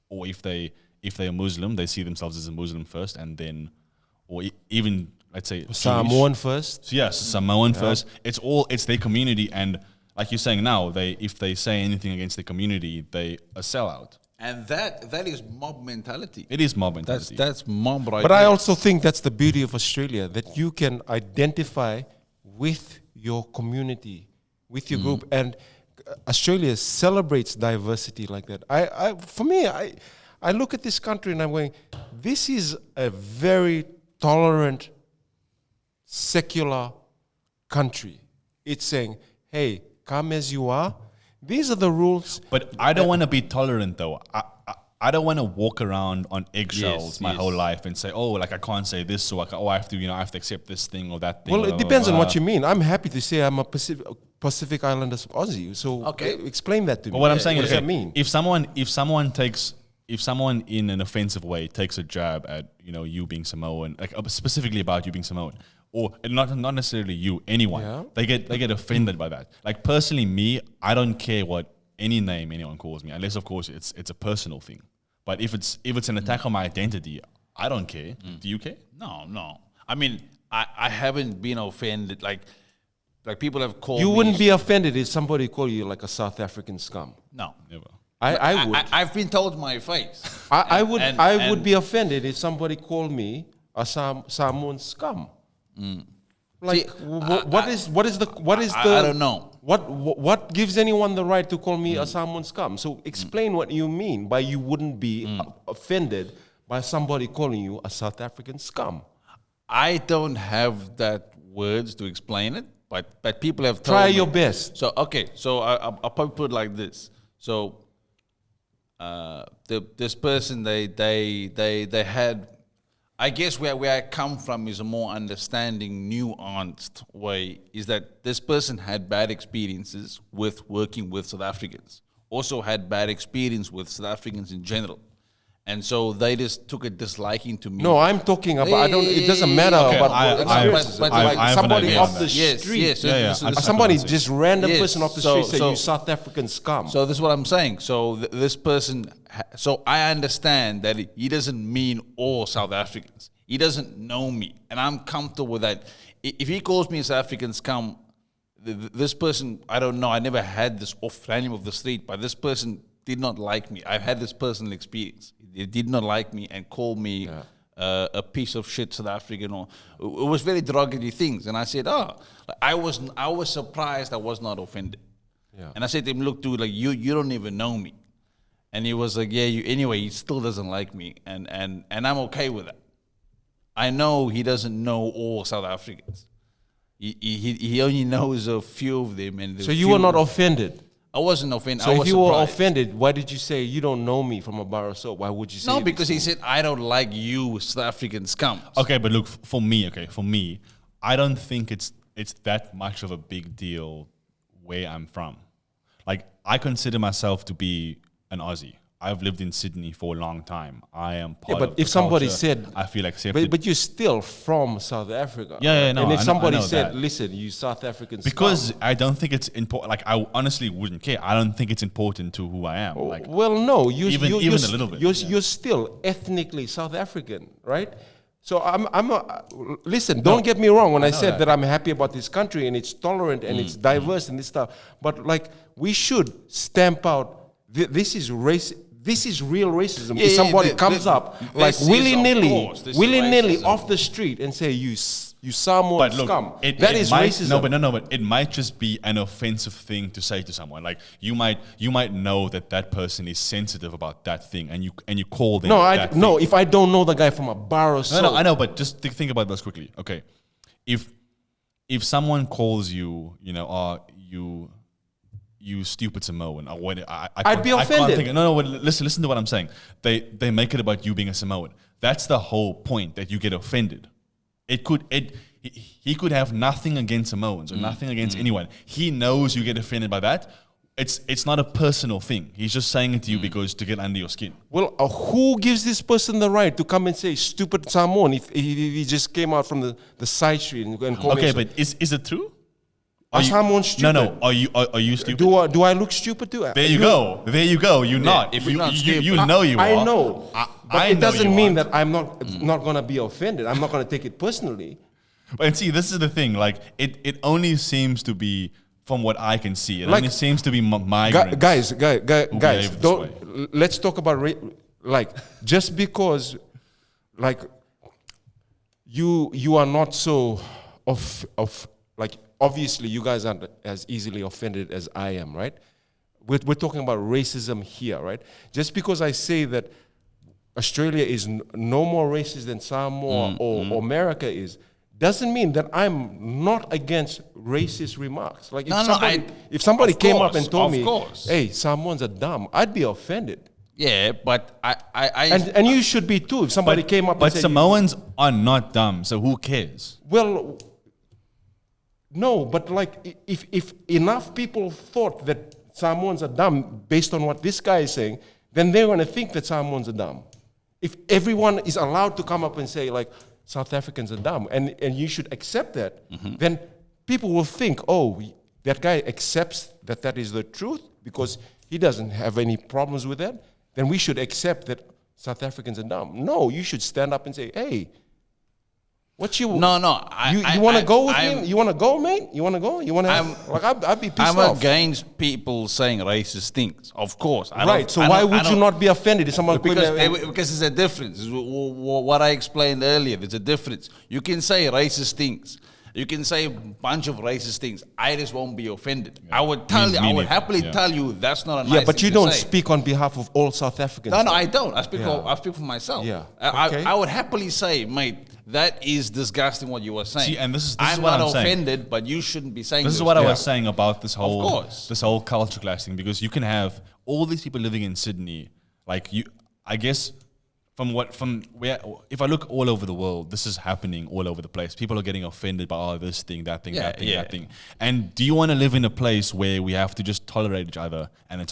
or if they're Muslim, they see themselves as a Muslim first, and then, or even let's say Samoan Jewish. first. So yes, Samoan first. It's their community, and like you're saying now, if they say anything against the community, they a sellout. And that is mob mentality. It is mob mentality. That's mob right But I there. also think that's the beauty of Australia, that you can identify with your community, with your group, and Australia celebrates diversity like that. For me, I look at this country and I'm going, this is a very tolerant, secular country. It's saying, hey, come as you are. These are the rules. But I don't want to be tolerant though. I don't want to walk around on eggshells my whole life and say, oh, like I can't say this, so I have to accept this thing or that thing. Well, it depends on what you mean. I'm happy to say I'm a Pacific Islanders Aussie. So explain that to me. But what I'm saying what is, does that mean? if someone in an offensive way takes a jab at you being Samoan, like specifically about you being Samoan, or not necessarily you, anyone, they get offended by that. Like personally, me, I don't care what any name anyone calls me, unless of course it's a personal thing. But if it's an attack on my identity, I don't care. Do you care? No. I mean, I haven't been offended. Like people have called You me. wouldn't be offended if somebody called you like a South African scum. No. Never. I would. I've been told to my face. I would. and- I and- would be offended if somebody called me a Samoan scum. Like, See, what is the? I don't know. What gives anyone the right to call me a Samoan scum? So explain what you mean by you wouldn't be offended by somebody calling you a South African scum. I don't have that words to explain it, but people have told Try me. your best. So okay, so I'll probably put it like this. So this person they had, I guess where I come from is a more understanding, nuanced way, is that this person had bad experiences with working with South Africans, also had bad experience with South Africans in general. And so they just took a disliking to me. No, I'm talking about. I don't. It doesn't matter Okay, about experiences. but- Like I have an somebody idea off on the that. street. Yes. Yeah. Somebody just random Yes. person off the So- street say so- you South African scum. So this is what I'm saying. So this person, so I understand that he doesn't mean all South Africans. He doesn't know me, and I'm comfortable with that. If he calls me a South African scum, this person, I don't know, I never had this off random of the street, but this person did not like me. I've had this personal experience. They did not like me and called me a piece of shit South African, or it was very derogatory things. And I said, I was surprised I was not offended. Yeah. And I said to him, look, dude, like you don't even know me. And he was like, anyway, he still doesn't like me. And I'm okay with that. I know he doesn't know all South Africans. He only knows a few of them. And So you were not offended? I wasn't offended. So I if was you were surprised. offended, why did you say you don't know me from a bar of soap? Why would you say No, this because to he me? said, I don't like you South African scum. Okay, but look, for me, I don't think it's that much of a big deal where I'm from. Like, I consider myself to be an Aussie. I've lived in Sydney for a long time. I am part but of if the somebody culture. said, I feel accepted. but you're still from South Africa. Yeah, no, And if I know- somebody I know said, that. listen, you South Africans, because I don't think it's important. Like, I honestly wouldn't care. I don't think it's important to who I am. Like, well, no, even a little bit, You're still ethnically South African, right? So listen, don't get me wrong when I said that I'm happy about this country and it's tolerant and it's diverse and this stuff. But like, we should stamp out, this is race. This is real racism. If somebody comes up like this is, willy-nilly, of course, willy-nilly racism. off the street and say, you Samoan but look, scum, it that is might, racism. But it might just be an offensive thing to say to someone. Like, you might know that person is sensitive about that thing, and you call them. No, if I don't know the guy from a bar or so. No, I know, but just think about this quickly. Okay, if someone calls you, you stupid Samoan, or when I'd be offended. I can't think, no, listen to what I'm saying. They make it about you being a Samoan. That's the whole point, that you get offended. He could have nothing against Samoans or nothing against anyone. He knows you get offended by that. It's not a personal thing. He's just saying it to you because to get under your skin. Well, who gives this person the right to come and say stupid Samoan if he just came out from the side street and called me? Okay, but is it true? Are Samoan stupid? No. Are you stupid? Do I look stupid too? There you go. You're not. if You you're not stupid. know you are. I know. But I it know doesn't you mean aren't. that I'm not going to be offended. I'm not going to take it personally. But see, this is the thing. Like, it only seems to be, from what I can see, it Like, only seems to be migrants. Guys, behave this let's talk about like, just because like you are not so of like, obviously you guys aren't as easily offended as I am, right? We're talking about racism here, right? Just because I say that Australia is no more racist than Samoa or America is, doesn't mean that I'm not against racist remarks. Like, if somebody of came up course, and told of me, course. hey, Samoans are dumb, I'd be offended. Yeah, but I And you should be too. If somebody came up But and said, Samoans are not dumb, so who cares? well, no, but like, if enough people thought that Samoans are dumb based on what this guy is saying, then they're going to think that Samoans are dumb. If everyone is allowed to come up and say, like, South Africans are dumb, and you should accept that, then people will think, oh, that guy accepts that is the truth because he doesn't have any problems with that, then we should accept that South Africans are dumb. No, you should stand up and say, hey, what you... No. You want to go with him? You want to go, mate? You want to go? You want to... I'd be pissed I'm off. against people saying racist things, of course. Right, so why would you not be offended if someone... Because there's a difference. What I explained earlier, there's a difference. You can say racist things. You can say a bunch of racist things. I just won't be offended. I would tell you. I would happily tell you that's not a nice Yeah, but you thing to don't say. speak on behalf of all South Africans. No, I don't. I speak for myself. Yeah. I, I would happily say, mate, that is disgusting what you were saying. See, and this is I'm what not I'm saying. offended, but you shouldn't be saying This is those what I things. was saying about this whole course. culture class thing, because you can have all these people living in Sydney, like I guess from where, if I look all over the world, this is happening all over the place. People are getting offended by this thing, that thing, that thing, that thing. And do you want to live in a place where we have to just tolerate each other and it's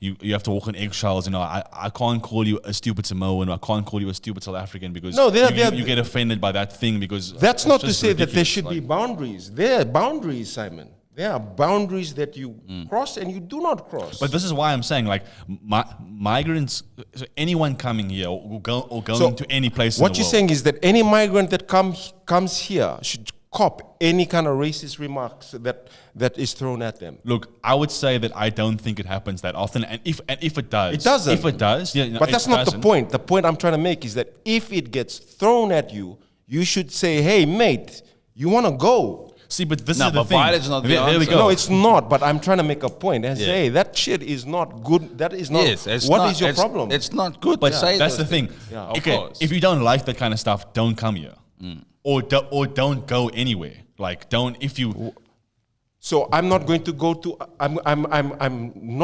you have to walk on eggshells, I can't call you a stupid Samoan, or I can't call you a stupid South African because you get offended by that thing because That's it's not to just say that there ridiculous. should be Like, boundaries. There are boundaries, Simon. There are boundaries that you cross and you do not cross. But this is why I'm saying, like, migrants, so anyone coming here or going to any place in the what you're world. saying is that any migrant that comes here should cop any kind of racist remarks that is thrown at them. Look, I would say that I don't think it happens that often, and if it does, It doesn't. If it does, yeah, no, But it that's not the doesn't. point. The point I'm trying to make is that if it gets thrown at you, you should say, "Hey, mate, you want to go?" See, but this No, is the but thing. violence is not the there we answer. go. No, it's not. But I'm trying to make a point and Yeah. say that shit is not good. That is not. Yes, it's What not, is your it's- problem? It's not good. But to say that's the those thing. things. Yeah, of Okay, course. if you don't like that kind of stuff, don't come here, or don't go anywhere. Like, don't if you. So I'm not going to go to. I'm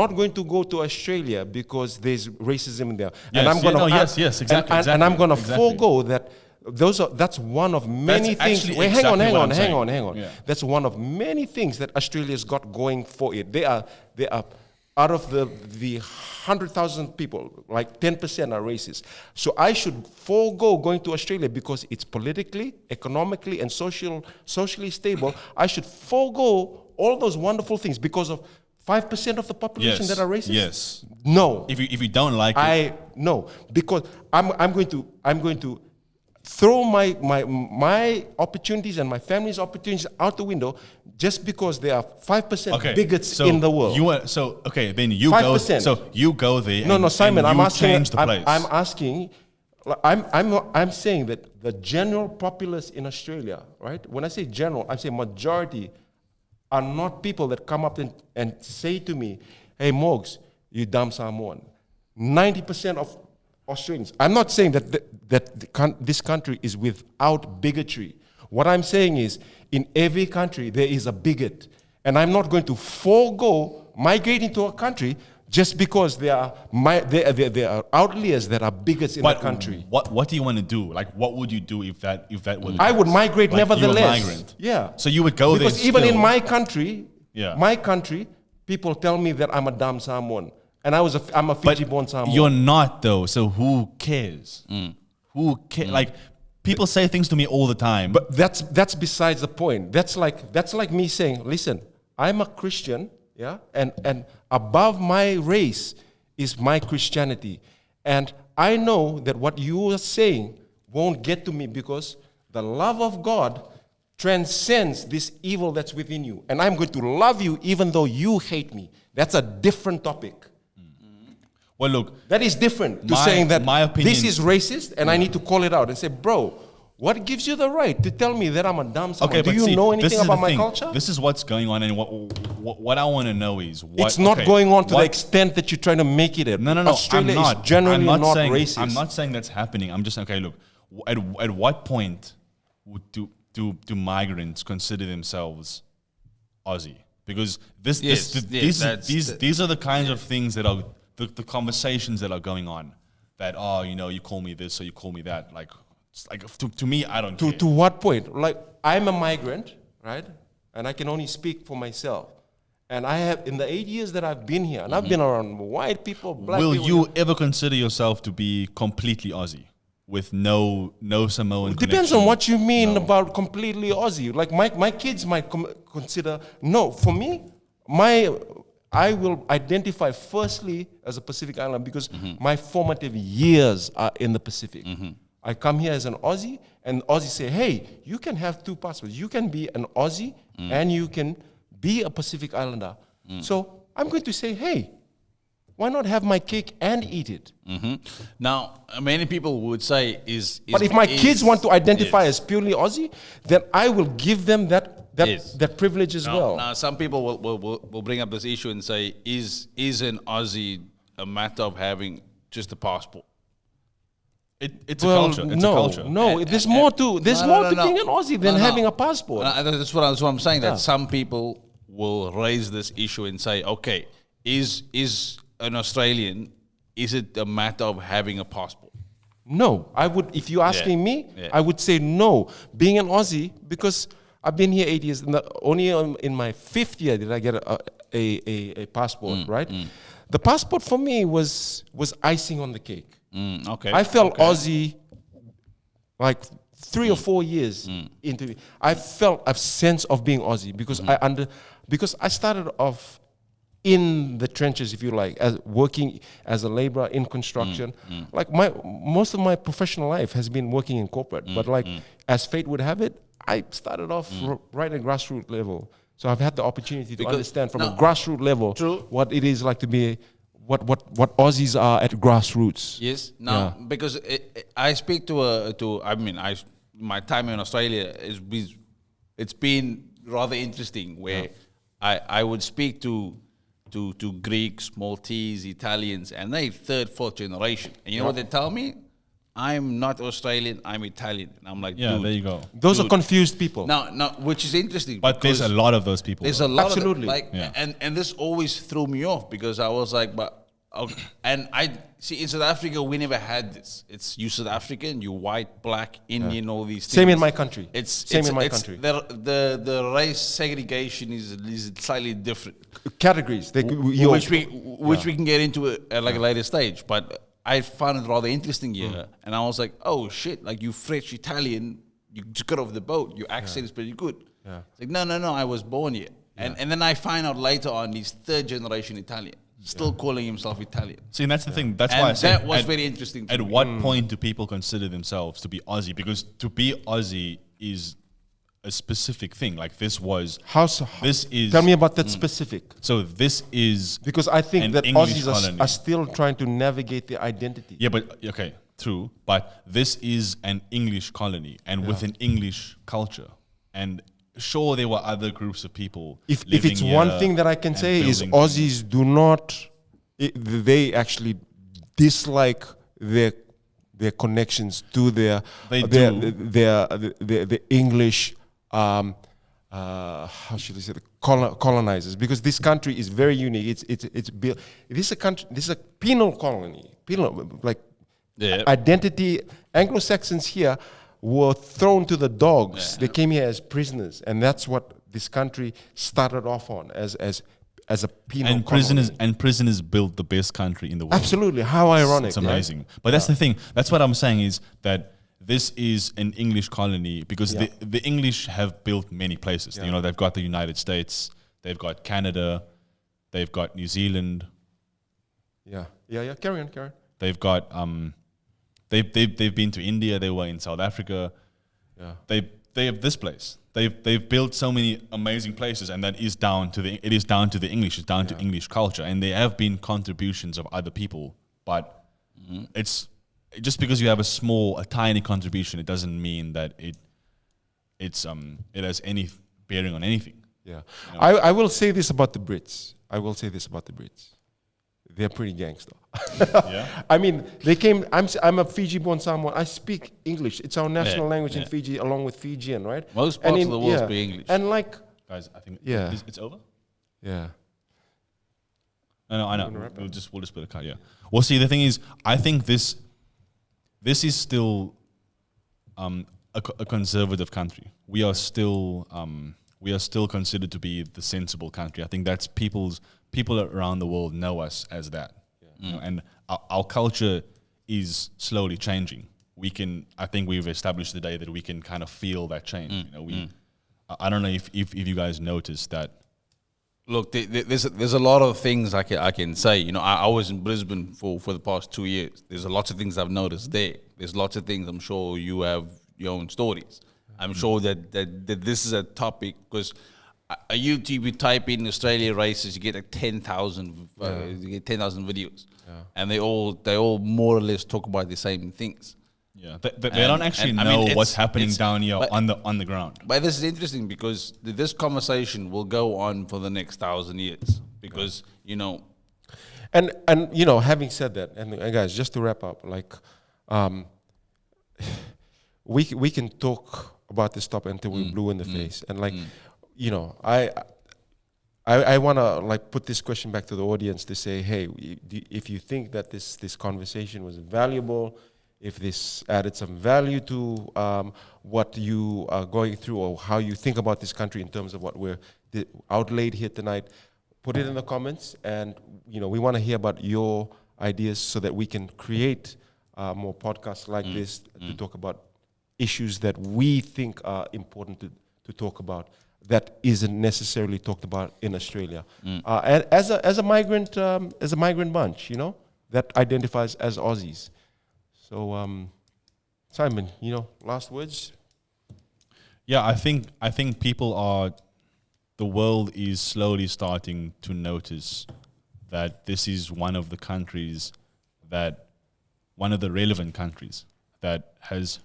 not going to go to Australia because there's racism there. Yes, I'm yeah, gonna. no, yes, yes, exactly, And I'm gonna exactly. forego that. That's one of many That's things. actually Wait, exactly hang what on. I'm saying. Yeah. That's one of many things that Australia's got going for it. They are out of the 100,000 people, like 10% are racist. So I should forego going to Australia because it's politically, economically, and socially stable. I should forego all those wonderful things because of 5% of the population Yes, that are racist. yes. No. If you don't like it, No, because I'm going to throw my opportunities and my family's opportunities out the window just because there are 5% bigots in the world. Then you go. 5%. So you go there. No, Simon, and I'm you asking. change the place. I'm asking. I'm saying that the general populace in Australia, right? When I say general, I say majority are not people that come up and say to me, "Hey, Morgs, you dumb Samoan." 90% of Australians. I'm not saying that this country is without bigotry. What I'm saying is, in every country there is a bigot, and I'm not going to forego migrating to a country just because there are outliers that are bigots in the country. What do you want to do? Like, what would you do if that was? I would migrate like nevertheless. You a migrant. Yeah. So you would go there because even in still. my country, people tell me that I'm a dumb Samoan, and I'm a Fiji-born Samoan. You're not though. So who cares? Who cares? Like, people say things to me all the time. But that's besides the point. That's like me saying, listen, I'm a Christian, yeah, and above my race is my Christianity, and I know that what you are saying won't get to me because the love of God transcends this evil that's within you, and I'm going to love you even though you hate me. That's a different topic. Well, look, That is different to saying that my opinion, this is racist and I need to call it out and say, bro, what gives you the right to tell me that I'm a dumb Samoan? Do you know anything about my culture? This is what's going on, and what I want to know is what, It's not going on to the extent that you're trying to make it. No. Australia I'm not. is generally I'm not saying, racist. I'm not saying that's happening. I'm just at what point do migrants consider themselves Aussie? Because these are the kinds of things that are the conversations that are going on. That you call me this or you call me that. Like to me, I don't care. To what point? Like, I'm a migrant, right? And I can only speak for myself. And I have, in the 8 years that I've been here, and I've been around white people, black people. Will you ever consider yourself to be completely Aussie with no Samoan It depends connection? on what you mean about completely Aussie. Like my kids might consider, no, for me, I will identify firstly as a Pacific Islander because my formative years are in the Pacific. I come here as an Aussie, and Aussies say, hey, you can have two passports. You can be an Aussie and you can be a Pacific Islander. So I'm going to say, hey, why not have my cake and eat it? Now, many people would say But if my kids want to identify as purely Aussie, then I will give them that privilege as well. Now, some people will bring up this issue and say, is an Aussie a matter of having just a passport? It's a culture. It's a culture. No, there's more to being an Aussie than having a passport. That's what I'm saying. That some people will raise this issue and say, okay, is an Australian, is it a matter of having a passport? No, I would. If you're asking me, I would say no. Being an Aussie, because I've been here 8 years, and only in my 5th year did I get a passport. Right, the passport for me was icing on the cake. Okay, I felt Aussie like 3 or 4 years into it. I felt a sense of being Aussie because I started off in the trenches, if you like, as working as a laborer in construction. Like most of my professional life has been working in corporate, but like as fate would have it, I started off right at grassroots level. So I've had the opportunity to Because- understand from no, a grassroots level true. what it is like to be, what Aussies are at grassroots. Yes. Now, Yeah. because I speak my time in Australia it's been rather interesting where I would speak to Greeks, Maltese, Italians, and they third, fourth generation. And you know what they tell me? I'm not Australian, I'm Italian. And I'm like, Yeah, dude. there you go. Those are Dude. confused people. No, which is interesting. But there's a because lot of those people. There's though. a lot Absolutely. of them, Yeah. and this always threw me off because I was like, and I see in South Africa we never had this. It's you South African, you white, black, Indian, all these things. Same in my country. It's Same it's, in my it's country. The race segregation is slightly different, Categories. which we can get into at like a later stage. But I found it rather interesting here, and I was like, oh shit, like you French Italian, you just got off the boat, your accent is pretty good. Yeah. It's like no, I was born here, and then I find out later on he's third generation Italian, still calling himself Italian. See, and that's the thing. That's And why I said that was very interesting to At me. what point do people consider themselves to be Aussie? Because to be Aussie is a specific thing. Like this was. This is. Tell me about that specific. So this is. Because I think an that English Aussies colony. are still trying to navigate their identity. Yeah, but okay, true. But this is an English colony and with an English culture. And sure, there were other groups of people. If living it's one here thing that I can and say is building Aussies do not, they actually dislike their connections to their They their, do. the English how should I say colonizers, because this country is very unique. It's built. This is a country. This is a penal colony. Penal like identity. Anglo-Saxons here were thrown to the dogs. They came here as prisoners, and that's what this country started off on as a penal and colony. prisoners built the best country in the world. Absolutely, how ironic! It's amazing. But that's the thing. That's what I'm saying is that this is an English colony because the English have built many places. You know, they've got the United States, they've got Canada, they've got New Zealand. Yeah. Carry on. They've got they've been to India. They were in South Africa. Yeah. They have this place. They've built so many amazing places, and it is down to the English. It's down to English culture, and there have been contributions of other people, but it's just because you have a tiny contribution, it doesn't mean that it has any bearing on anything. Yeah. You know? I will say this about the Brits. They're pretty gangster. Yeah. I mean, I'm a Fiji-born Samoan. I speak English. It's our national language in Fiji, along with Fijian, right? Most parts of the world speak English. And like, Guys, I think Yeah. it's over. yeah. I know. We'll just put a cut. Yeah. Well, see, the thing is, I think this is still a conservative country. We are still considered to be the sensible country. I think that's people around the world know us as that. You know, and our culture is slowly changing. I think we've established today that we can kind of feel that change. You know, I don't know if you guys noticed that. Look, there's a lot of things I can say. You know, I was in Brisbane for the past 2 years. There's a lot of things I've noticed there. There's lots of things I'm sure you have your own stories. I'm sure that this is a topic because a YouTube, you type in Australia races, you get like 10,000 videos, and they all more or less talk about the same things. Yeah, they don't actually know what's happening down here on the ground. But this is interesting because this conversation will go on for the next 1,000 years because you know. And you know, having said that, and guys, just to wrap up, like, we can talk about this topic until we're blue in the face, and like, you know, I want to like put this question back to the audience to say, hey, if you think that this conversation was valuable, if this added some value to what you are going through or how you think about this country in terms of what we're outlaid here tonight, put it in the comments, and you know, we want to hear about your ideas so that we can create more podcasts like this to talk about issues that we think are important to talk about that isn't necessarily talked about in Australia. And as a migrant bunch, you know, that identifies as Aussies. So, Simon, you know, last words? Yeah, I think the world is slowly starting to notice that this is one of the relevant countries that has,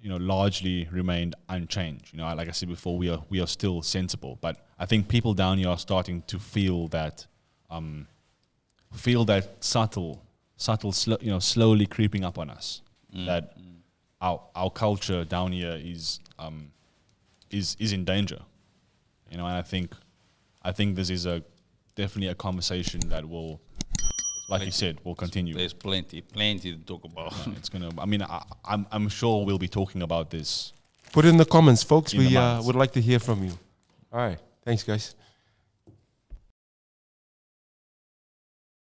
largely remained unchanged. Like I said before, we are still sensible, but I think people down here are starting to feel that subtle, slowly creeping up on us. That our culture down here is in danger. And I think this is definitely a conversation that will, like you said, will continue. There's plenty to talk about. It's gonna. I mean, I'm sure we'll be talking about this. Put it in the comments, folks. In the We months. would like to hear from you. All right. Thanks, guys.